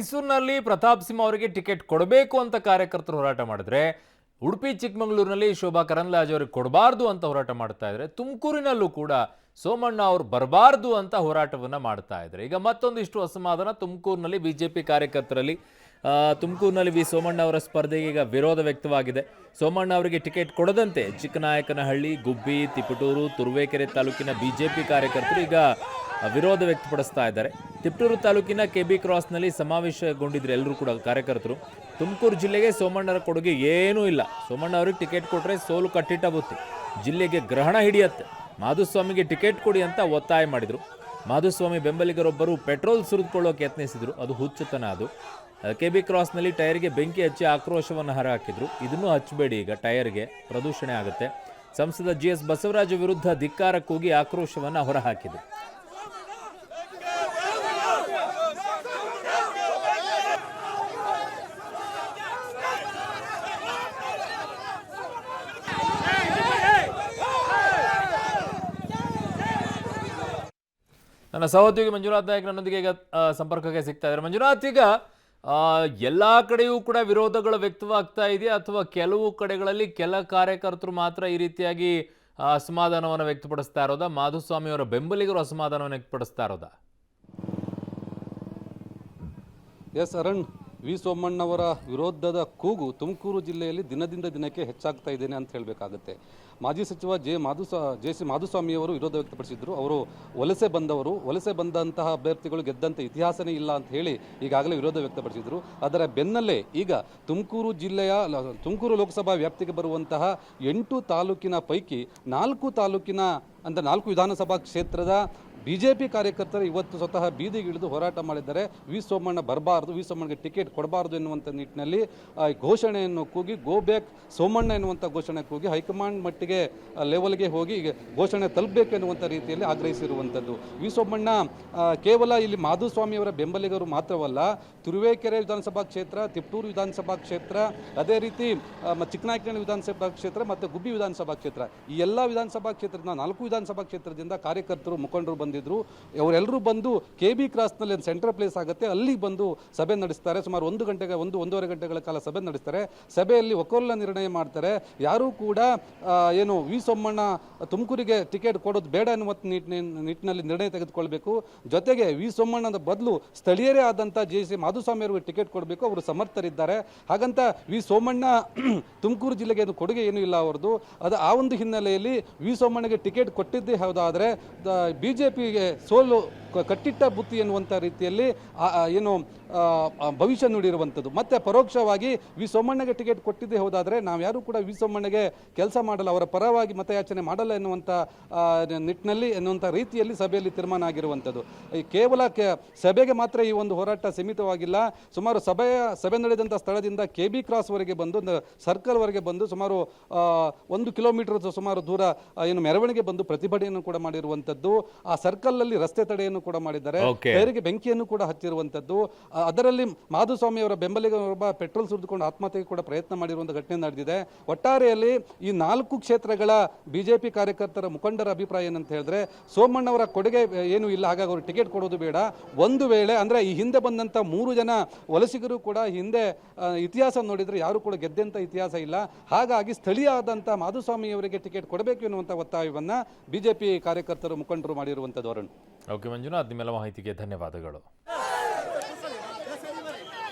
ಮೈಸೂರಿನಲ್ಲಿ ಪ್ರತಾಪ್ ಸಿಂಹ ಅವರಿಗೆ ಟಿಕೆಟ್ ಕೊಡಬೇಕು ಅಂತ ಕಾರ್ಯಕರ್ತರು ಹೋರಾಟ ಮಾಡಿದ್ರೆ, ಉಡುಪಿ ಚಿಕ್ಕಮಗಳೂರಿನಲ್ಲಿ ಶೋಭಾ ಕರಂದ್ಲಾಜೆ ಅವರಿಗೆ ಕೊಡಬಾರ್ದು ಅಂತ ಹೋರಾಟ ಮಾಡ್ತಾ ಇದ್ದಾರೆ. ತುಮಕೂರಿನಲ್ಲೂ ಕೂಡ ಸೋಮಣ್ಣ ಅವರು ಬರಬಾರ್ದು ಅಂತ ಹೋರಾಟವನ್ನ ಮಾಡ್ತಾ ಇದ್ದಾರೆ. ಈಗ ಮತ್ತೊಂದಿಷ್ಟು ಅಸಮಾಧಾನ ತುಮಕೂರಿನಲ್ಲಿ ಬಿಜೆಪಿ ಕಾರ್ಯಕರ್ತರಲ್ಲಿ. ತುಮಕೂರಿನಲ್ಲಿ ವಿ ಸೋಮಣ್ಣ ಅವರ ಸ್ಪರ್ಧೆಗೆ ಈಗ ವಿರೋಧ ವ್ಯಕ್ತವಾಗಿದೆ. ಸೋಮಣ್ಣ ಅವರಿಗೆ ಟಿಕೆಟ್ ಕೊಡದಂತೆ ಚಿಕ್ಕನಾಯಕನಹಳ್ಳಿ, ಗುಬ್ಬಿ, ತಿಪಟೂರು, ತುರುವೇಕೆರೆ ತಾಲೂಕಿನ ಬಿಜೆಪಿ ಕಾರ್ಯಕರ್ತರು ಈಗ ವಿರೋಧ ವ್ಯಕ್ತಪಡಿಸ್ತಾ ಇದ್ದಾರೆ. ತಿಪಟೂರು ತಾಲೂಕಿನ ಕೆಬಿ ಕ್ರಾಸ್ನಲ್ಲಿ ಸಮಾವೇಶಗೊಂಡಿದ್ರು ಎಲ್ಲರೂ ಕೂಡ ಕಾರ್ಯಕರ್ತರು. ತುಮಕೂರು ಜಿಲ್ಲೆಗೆ ಸೋಮಣ್ಣರ ಕೊಡುಗೆ ಏನೂ ಇಲ್ಲ. ಸೋಮಣ್ಣ ಅವರಿಗೆ ಟಿಕೆಟ್ ಕೊಟ್ಟರೆ ಸೋಲು ಕಟ್ಟಿಟ್ಟ ಬುತ್ತಿ, ಜಿಲ್ಲೆಗೆ ಗ್ರಹಣ ಹಿಡಿಯತ್ತೆ, ಮಾಧುಸ್ವಾಮಿಗೆ ಟಿಕೆಟ್ ಕೊಡಿ ಅಂತ ಒತ್ತಾಯ ಮಾಡಿದರು. ಮಾಧುಸ್ವಾಮಿ ಬೆಂಬಲಿಗರೊಬ್ಬರು ಪೆಟ್ರೋಲ್ ಸುರಿದುಕೊಳ್ಳೋಕೆ ಯತ್ನಿಸಿದ್ರು. ಅದು ಹುಚ್ಚುತನ. ಅದು ಕೆಬಿ ಕ್ರಾಸ್ನಲ್ಲಿ ಟೈರ್ಗೆ ಬೆಂಕಿ ಹಚ್ಚಿ ಆಕ್ರೋಶವನ್ನು ಹೊರಹಾಕಿದ್ರು. ಇದನ್ನು ಹಚ್ಚಬೇಡಿ, ಈಗ ಟೈರ್ಗೆ ಪ್ರದೂಷಣೆ ಆಗುತ್ತೆ. ಸಂಸದ GS ಬಸವರಾಜ ವಿರುದ್ಧ ಧಿಕ್ಕಾರ ಕೂಗಿ ಆಕ್ರೋಶವನ್ನು ಹೊರಹಾಕಿದ್ರು. ನನ್ನ ಸಹೋದ್ಯೋಗಿ ಮಂಜುನಾಥ್ ನಾಯಕ್ ನನ್ನೊಂದಿಗೆ ಈಗ ಸಂಪರ್ಕಕ್ಕೆ ಸಿಗ್ತಾ ಇದ್ದಾರೆ. ಮಂಜುನಾಥ್, ಈಗ ಎಲ್ಲ ಕಡೆಯೂ ಕೂಡ ವಿರೋಧಗಳು ವ್ಯಕ್ತವಾಗ್ತಾ ಇದೆಯಾ, ಅಥವಾ ಕೆಲವು ಕಡೆಗಳಲ್ಲಿ ಕೆಲ ಕಾರ್ಯಕರ್ತರು ಮಾತ್ರ ಈ ರೀತಿಯಾಗಿ ಅಸಮಾಧಾನವನ್ನು ವ್ಯಕ್ತಪಡಿಸ್ತಾ ಇರೋದಾ? ಮಾಧುಸ್ವಾಮಿ ಅವರ ಬೆಂಬಲಿಗರು ಅಸಮಾಧಾನವನ್ನು ವ್ಯಕ್ತಪಡಿಸ್ತಾ ಇರೋದಾ? ಎಸ್ ಅರುಣ್, ವಿ ಸೋಮಣ್ಣವರ ವಿರೋಧದ ಕೂಗು ತುಮಕೂರು ಜಿಲ್ಲೆಯಲ್ಲಿ ದಿನದಿಂದ ದಿನಕ್ಕೆ ಹೆಚ್ಚಾಗ್ತಾ ಇದ್ದೇನೆ ಅಂತ ಹೇಳಬೇಕಾಗುತ್ತೆ. ಮಾಜಿ ಸಚಿವ ಜೆ.ಸಿ. ಮಾಧುಸ್ವಾಮಿಯವರು ವಿರೋಧ ವ್ಯಕ್ತಪಡಿಸಿದ್ರು. ಅವರು ವಲಸೆ ಬಂದಂತಹ ಅಭ್ಯರ್ಥಿಗಳು ಗೆದ್ದಂಥ ಇತಿಹಾಸನೇ ಇಲ್ಲ ಅಂತ ಹೇಳಿ ಈಗಾಗಲೇ ವಿರೋಧ ವ್ಯಕ್ತಪಡಿಸಿದ್ರು. ಅದರ ಬೆನ್ನಲ್ಲೇ ಈಗ ತುಮಕೂರು ಲೋಕಸಭಾ ವ್ಯಾಪ್ತಿಗೆ ಬರುವಂತಹ 8 ತಾಲೂಕಿನ ಪೈಕಿ 4 ವಿಧಾನಸಭಾ ಕ್ಷೇತ್ರದ ಬಿಜೆಪಿ ಕಾರ್ಯಕರ್ತರು ಇವತ್ತು ಸ್ವತಃ ಬೀದಿಗಿಳಿದು ಹೋರಾಟ ಮಾಡಿದ್ದಾರೆ. ವಿ ಸೋಮಣ್ಣ ಬರಬಾರ್ದು, ವಿ ಸೋಮಣ್ಣಗೆ ಟಿಕೆಟ್ ಕೊಡಬಾರ್ದು ಎನ್ನುವಂಥ ನಿಟ್ಟಿನಲ್ಲಿ ಘೋಷಣೆಯನ್ನು ಕೂಗಿ ಗೋ ಬ್ಯಾಕ್ ಸೋಮಣ್ಣ ಎನ್ನುವಂಥ ಘೋಷಣೆ ಕೂಗಿ ಹೈಕಮಾಂಡ್ ಮಟ್ಟಿಗೆ ಲೆವೆಲ್ಗೆ ಹೋಗಿ ಈಗ ಘೋಷಣೆ ತಲುಪಬೇಕು ಎನ್ನುವಂಥ ರೀತಿಯಲ್ಲಿ ಆಗ್ರಹಿಸಿರುವಂಥದ್ದು. ವಿ ಸೋಮಣ್ಣ ಕೇವಲ ಇಲ್ಲಿ ಮಾಧುಸ್ವಾಮಿಯವರ ಬೆಂಬಲಿಗರು ಮಾತ್ರವಲ್ಲ, ತುರುವೇಕೆರೆ ವಿಧಾನಸಭಾ ಕ್ಷೇತ್ರ, ತಿಪಟೂರು ವಿಧಾನಸಭಾ ಕ್ಷೇತ್ರ, ಅದೇ ರೀತಿ ಚಿಕ್ಕನಾಯಕನಹಳ್ಳಿ ವಿಧಾನಸಭಾ ಕ್ಷೇತ್ರ ಮತ್ತು ಗುಬ್ಬಿ ವಿಧಾನಸಭಾ ಕ್ಷೇತ್ರ, ಈ ಎಲ್ಲ ವಿಧಾನಸಭಾ ಕ್ಷೇತ್ರದ 4 ವಿಧಾನಸಭಾ ಕ್ಷೇತ್ರದಿಂದ ಕಾರ್ಯಕರ್ತರು ಮುಖಂಡರು ಬಂದಿದ್ರು. ಅವರೆಲ್ಲರೂ ಬಂದು ಕೆಬಿ ಕ್ರಾಸ್ನಲ್ಲಿ ಒಂದು ಸೆಂಟ್ರಲ್ ಪ್ಲೇಸ್ ಆಗುತ್ತೆ, ಅಲ್ಲಿಗೆ ಬಂದು ಸಭೆ ನಡೆಸ್ತಾರೆ. ಸುಮಾರು 1-1.5 ಗಂಟೆಗಳ ಕಾಲ ಸಭೆ ನಡೆಸ್ತಾರೆ. ಸಭೆಯಲ್ಲಿ ಒಕ್ಕೊರಲ ನಿರ್ಣಯ ಮಾಡ್ತಾರೆ. ಯಾರೂ ಕೂಡ ಏನು ವಿ ಸೋಮಣ್ಣ ತುಮಕೂರಿಗೆ ಟಿಕೆಟ್ ಕೊಡೋದು ಬೇಡ ಎನ್ನುವ ನಿಟ್ಟಿನಲ್ಲಿ ನಿರ್ಣಯ ತೆಗೆದುಕೊಳ್ಬೇಕು. ಜೊತೆಗೆ ವಿ ಸೋಮಣ್ಣನ ಬದಲು ಸ್ಥಳೀಯರೇ ಆದಂಥ ಜೆ.ಸಿ. ಮಾಧುಸ್ವಾಮಿ ಅವರಿಗೆ ಟಿಕೆಟ್ ಕೊಡಬೇಕು, ಅವರು ಸಮರ್ಥರಿದ್ದಾರೆ. ಹಾಗಂತ ವಿ ಸೋಮಣ್ಣ ತುಮಕೂರು ಜಿಲ್ಲೆಗೆ ಕೊಡುಗೆ ಏನೂ ಇಲ್ಲ ಅವರದು. ಆ ಒಂದು ಹಿನ್ನೆಲೆಯಲ್ಲಿ ವಿ ಸೋಮಣ್ಣಗೆ ಟಿಕೆಟ್ ಕೊಟ್ಟಿದ್ದೇ ಹೌದಾದರೆ ಬಿಜೆಪಿಗೆ ಸೋಲು ಕಟ್ಟಿಟ್ಟ ಬುತ್ತಿ ಎನ್ನುವಂಥ ರೀತಿಯಲ್ಲಿ ಏನು ಭವಿಷ್ಯ ನುಡಿರುವಂಥದ್ದು. ಮತ್ತೆ ಪರೋಕ್ಷವಾಗಿ ವಿ ಸೋಮಣ್ಣಗೆ ಟಿಕೆಟ್ ಕೊಟ್ಟಿದ್ದೇ ಹೋದಾದರೆ ನಾವು ಯಾರು ಕೂಡ ವಿ ಸೋಮಣ್ಣಗೆ ಕೆಲಸ ಮಾಡಲ್ಲ, ಅವರ ಪರವಾಗಿ ಮತಯಾಚನೆ ಮಾಡಲ್ಲ ಎನ್ನುವಂಥ ನಿಟ್ಟಿನಲ್ಲಿ ರೀತಿಯಲ್ಲಿ ಸಭೆಯಲ್ಲಿ ತೀರ್ಮಾನ ಆಗಿರುವಂಥದ್ದು. ಕೇವಲ ಸಭೆಗೆ ಮಾತ್ರ ಈ ಒಂದು ಹೋರಾಟ ಸೀಮಿತವಾಗಿಲ್ಲ. ಸುಮಾರು ಸಭೆ ನಡೆದಂಥ ಸ್ಥಳದಿಂದ ಕೆಬಿ ಕ್ರಾಸ್ವರೆಗೆ ಬಂದು ಸರ್ಕಲ್ವರೆಗೆ ಬಂದು ಸುಮಾರು 1 ಕಿಲೋಮೀಟರ್ ಸುಮಾರು ದೂರ ಏನು ಮೆರವಣಿಗೆ ಬಂದು ಪ್ರತಿಭಟನೆಯನ್ನು ಕೂಡ ಮಾಡಿರುವಂಥದ್ದು. ಆ ಸರ್ಕಲ್ನಲ್ಲಿ ರಸ್ತೆ ತಡೆಯನ್ನು ಕೂಡ ಮಾಡಿದ್ದಾರೆ, ಟೈರಿಗೆ ಬೆಂಕಿಯನ್ನು ಕೂಡ ಹಚ್ಚಿರುವಂಥದ್ದು. ಅದರಲ್ಲಿ ಮಾಧುಸ್ವಾಮಿ ಅವರ ಬೆಂಬಲಿಗರೊಬ್ಬ ಪೆಟ್ರೋಲ್ ಸುರಿದುಕೊಂಡು ಆತ್ಮಹತ್ಯೆಗೆ ಕೂಡ ಪ್ರಯತ್ನ ಮಾಡಿರುವಂಥ ಘಟನೆ ನಡೆದಿದೆ. ಒಟ್ಟಾರೆಯಲ್ಲಿ ಈ 4 ಕ್ಷೇತ್ರಗಳ ಬಿಜೆಪಿ ಕಾರ್ಯಕರ್ತರ ಮುಖಂಡರ ಅಭಿಪ್ರಾಯ ಏನಂತ ಹೇಳಿದ್ರೆ, ಸೋಮಣ್ಣವರ ಕೊಡುಗೆ ಏನೂ ಇಲ್ಲ, ಹಾಗಾಗಿ ಅವರು ಟಿಕೆಟ್ ಕೊಡೋದು ಬೇಡ. ಒಂದು ವೇಳೆ ಅಂದರೆ ಈ ಹಿಂದೆ ಬಂದಂಥ 3 ಜನ ವಲಸಿಗರು ಕೂಡ ಹಿಂದೆ ಇತಿಹಾಸ ನೋಡಿದರೆ ಯಾರು ಕೂಡ ಗೆದ್ದಂಥ ಇತಿಹಾಸ ಇಲ್ಲ. ಹಾಗಾಗಿ ಸ್ಥಳೀಯ ಆದಂಥ ಮಾಧುಸ್ವಾಮಿ ಅವರಿಗೆ ಟಿಕೆಟ್ ಕೊಡಬೇಕು ಎನ್ನುವಂಥ ಒತ್ತಾಯವನ್ನು ಬಿಜೆಪಿ ಕಾರ್ಯಕರ್ತರು ಮುಖಂಡರು ಮಾಡಿರುವಂಥದ್ದು. ಅರುಣ್. ಓಕೆ ಮಂಜುನಾಥ್, ನಿಮ್ಮೆಲ್ಲ ಮಾಹಿತಿಗೆ ಧನ್ಯವಾದಗಳು.